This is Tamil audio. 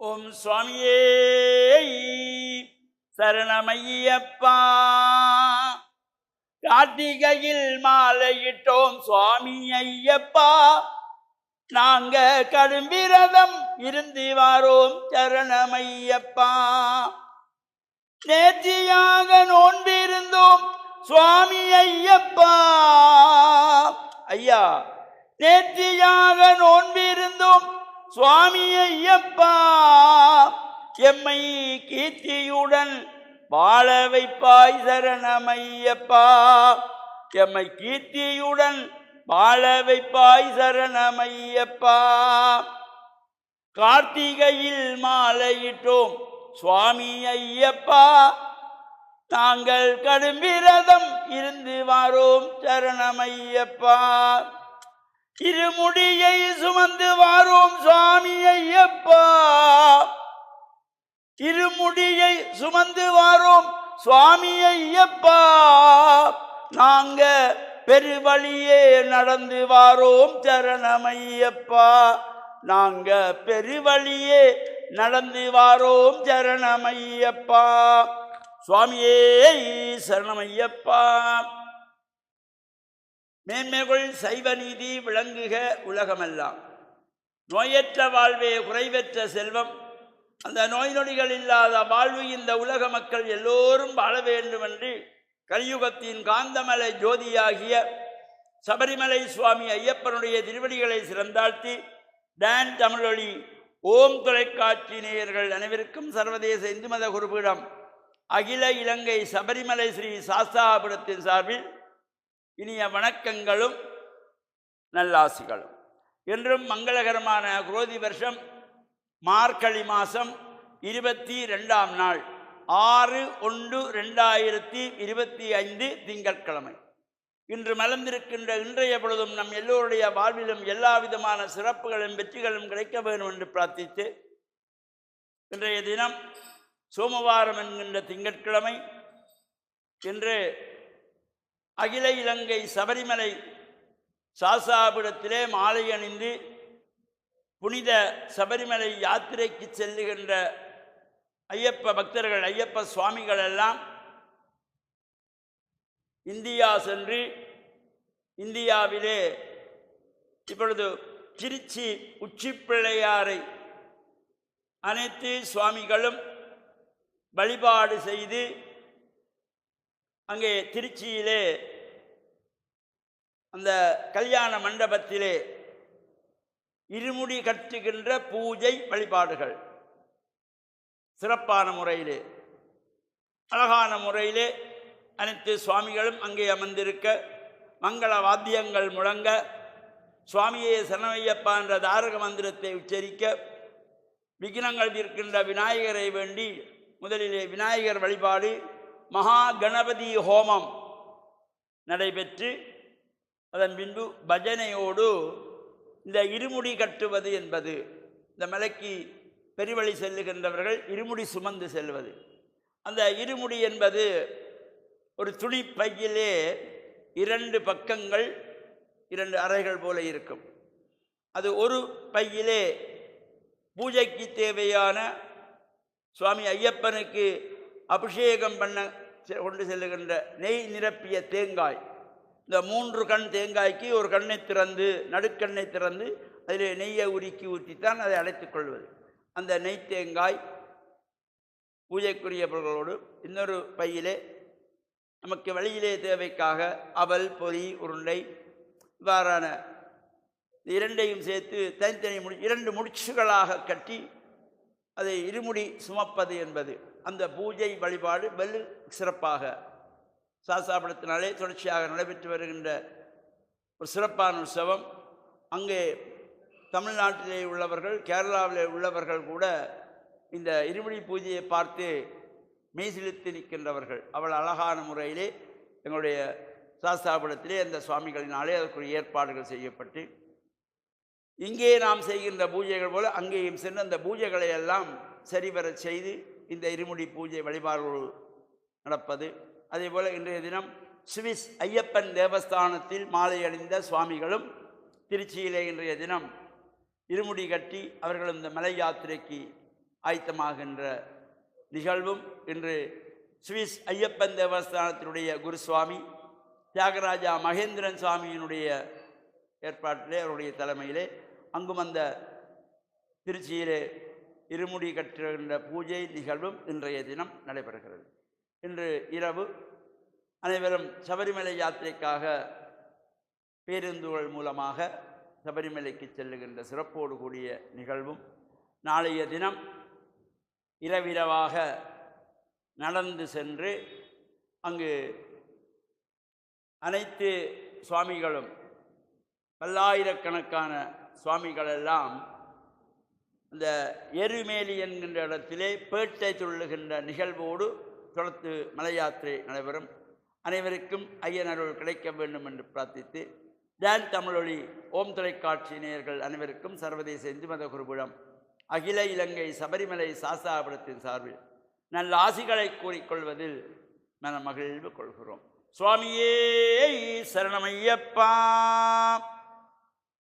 ஓம் சுவாமியே சரணமையப்பா. கார்த்திகையில் மாலையிட்டோம் சுவாமி ஐயப்பா. நாங்க கடும் விரதம் இருந்து வாரோம் சரணமையப்பா. நேர்த்தியாக நோன்பிருந்தோம் சுவாமி ஐயப்பா. ஐயா, நேர்த்தியாக நோன்பிருந்தோம் சுவாமி ஐயப்பா. எம்மை கீர்த்தியுடன் வாழ வைப்பாய் சரணமையப்பா. எம்மை கீர்த்தியுடன் வாழ வைப்பாய் சரணமையப்பா. கார்த்திகையில் மாலையிட்டோம் சுவாமி ஐயப்பா. நாங்கள் கடும் விரதம் இருந்து வாரோம் சரணமையப்பா. இருமுடியை சுமந்து வாரோம் சுவாமி ஐயப்பா. இருமுடியை சுமந்து வாரோம் சுவாமி ஐயப்பா. நாங்க பெருவழியே நடந்து வாரோம் சரணமையப்பா. நாங்க பெருவழியே நடந்து வாரோம் சரணமையப்பா. சுவாமியே சரணமையப்பா. மேன்மைகள் சைவ நீதி விளங்குக உலகமெல்லாம். நோயற்ற வாழ்வே குறைவற்ற செல்வம். அந்த நோய் நொடிகள் இல்லாத வாழ்வு இந்த உலக மக்கள் எல்லோரும் வாழ வேண்டும் என்று கலியுகத்தின் காந்தமலை ஜோதியாகிய சபரிமலை சுவாமி ஐயப்பனுடைய திருவடிகளை சிறந்தாழ்த்தி டான் தமிழொலி ஓம் தொலைக்காட்சி நேயர்கள் அனைவருக்கும் சர்வதேச இந்து மத குருபீடம் அகில இலங்கை சபரிமலை ஸ்ரீ சாஸ்தாபுரத்தின் சார்பில் இனிய வணக்கங்களும் நல்லாசிகளும். என்றும் மங்களகரமான குரோதி வருஷம் மார்கழி மாதம் 22ஆம் நாள் 6/1/2025 திங்கட்கிழமை. இன்று மலர்ந்திருக்கின்ற இன்றைய பொழுதும் நம் எல்லோருடைய வாழ்விலும் எல்லா விதமான சிறப்புகளும் வெற்றிகளும் கிடைக்க வேண்டும் என்று பிரார்த்தித்து, இன்றைய தினம் சோமவாரம் என்கின்ற திங்கட்கிழமை. இன்று அகில இலங்கை சபரிமலை சாஸ்தாபுரத்திலே மாலை அணிந்து புனித சபரிமலை யாத்திரைக்கு செல்லுகின்ற ஐயப்ப பக்தர்கள், ஐயப்ப சுவாமிகள் எல்லாம் இந்தியா சென்று இந்தியாவிலே இப்பொழுது திருச்சி உச்சிப்பிள்ளையாரை அனைத்து சுவாமிகளும் வழிபாடு செய்து அங்கே திருச்சியிலே அந்த கல்யாண மண்டபத்திலே இருமுடி கட்டுகின்ற பூஜை வழிபாடுகள் சிறப்பான முறையிலே அழகான முறையிலே அனைத்து சுவாமிகளும் அங்கே அமர்ந்திருக்க, மங்கள வாத்தியங்கள் முழங்க, சுவாமியே சரணமையப்பா என்ற தாரக மந்திரத்தை உச்சரிக்க, விக்னங்கள் இருக்கின்ற விநாயகரை வேண்டி முதலிலே விநாயகர் வழிபாடு மகா கணபதி ஹோமம் நடைபெற்று அதன் பின்பு பஜனையோடு இந்த இருமுடி கட்டுவது என்பது, இந்த மலைக்கு பெருவழி செல்லுகின்றவர்கள் இருமுடி சுமந்து செல்வது. அந்த இருமுடி என்பது ஒரு துணி பையிலே 2 பக்கங்கள் 2 அறைகள் போல இருக்கும். அது ஒரு பையிலே பூஜைக்கு தேவையான சுவாமி ஐயப்பனுக்கு அபிஷேகம் பண்ண கொண்டு செல்லுகின்ற நெய் நிரப்பிய தேங்காய், இந்த 3 கண் தேங்காய்க்கு ஒரு கண்ணை திறந்து நடுக்கண்ணை திறந்து அதில் நெய்யை உருக்கி ஊற்றித்தான் அதை அடைத்துக் கொள்வது. அந்த நெய் தேங்காய் பூஜைக்குரிய பொருள்களோடு இன்னொரு பையிலே நமக்கு வழியிலே தேவைக்காக அவல், பொரி, உருண்டை இவ்வாறான இரண்டையும் சேர்த்து தனித்தனி 2 முடிச்சுகளாக கட்டி அதை இருமுடி சுமப்பது என்பது அந்த பூஜை வழிபாடு வெகு சிறப்பாக சாஸ்தாபுரத்தினாலே தொடர்ச்சியாக நடைபெற்று வருகின்ற ஒரு சிறப்பான உற்சவம். அங்கே தமிழ்நாட்டிலே உள்ளவர்கள், கேரளாவிலே உள்ளவர்கள் கூட இந்த இருமுடி பூஜையை பார்த்து மெய்சிலித்து நிற்கின்றவர்கள். அவள் அழகான முறையிலே எங்களுடைய சாஸ்தாபுரத்திலே அந்த சுவாமிகளினாலே அதற்குரிய ஏற்பாடுகள் செய்யப்பட்டு, இங்கே நாம் செய்கின்ற பூஜைகள் போல அங்கேயும் சென்று அந்த பூஜைகளை எல்லாம் சரிவர செய்து இந்த இருமுடி பூஜை வழிபாடுகள் நடப்பது. அதே போல் இன்றைய தினம் சுவிஸ் ஐயப்பன் தேவஸ்தானத்தில் மாலை அணிந்த சுவாமிகளும் திருச்சியிலே இன்றைய தினம் இருமுடி கட்டி அவர்களும் இந்த மலை யாத்திரைக்கு ஆயத்தமாகின்ற நிகழ்வும் இன்று சுவிஸ் ஐயப்பன் தேவஸ்தானத்தினுடைய குருசுவாமி தியாகராஜா மகேந்திரன் சுவாமியினுடைய ஏற்பாட்டிலே அவருடைய தலைமையிலே அங்கும் அந்த திருச்சியிலே இருமுடி கட்டுகின்ற பூஜை நிகழ்வும் இன்றைய தினம் நடைபெறுகிறது. இன்று இரவு அனைவரும் சபரிமலை யாத்திரைக்காக பேருந்துகள் மூலமாக சபரிமலைக்கு செல்லுகின்ற சிறப்போடு கூடிய நிகழ்வும் நாளைய தினம் இரவிரவாக நடந்து சென்று அங்கு அனைத்து சுவாமிகளும் பல்லாயிரக்கணக்கான சுவாமிகளெல்லாம் அந்த எருமேலி என்கின்ற இடத்திலே பேட்டை சொல்லுகின்ற நிகழ்வோடு தொடர்ந்து மலை யாத்திரை நடைபெறும். அனைவருக்கும் ஐயனருள் கிடைக்க வேண்டும் என்று பிரார்த்தித்து டான் தமிழொலி ஓம் தொலைக்காட்சி நேயர்கள் அனைவருக்கும் சர்வதேச இந்து மத குருபீடம் அகில இலங்கை சபரிமலை சாஸ்தாபுரத்தின் சார்பில் நல்ல ஆசிகளை கூறிக்கொள்வதில் மன மகிழ்வு கொள்கிறோம். சுவாமியே சரணமையப்பா.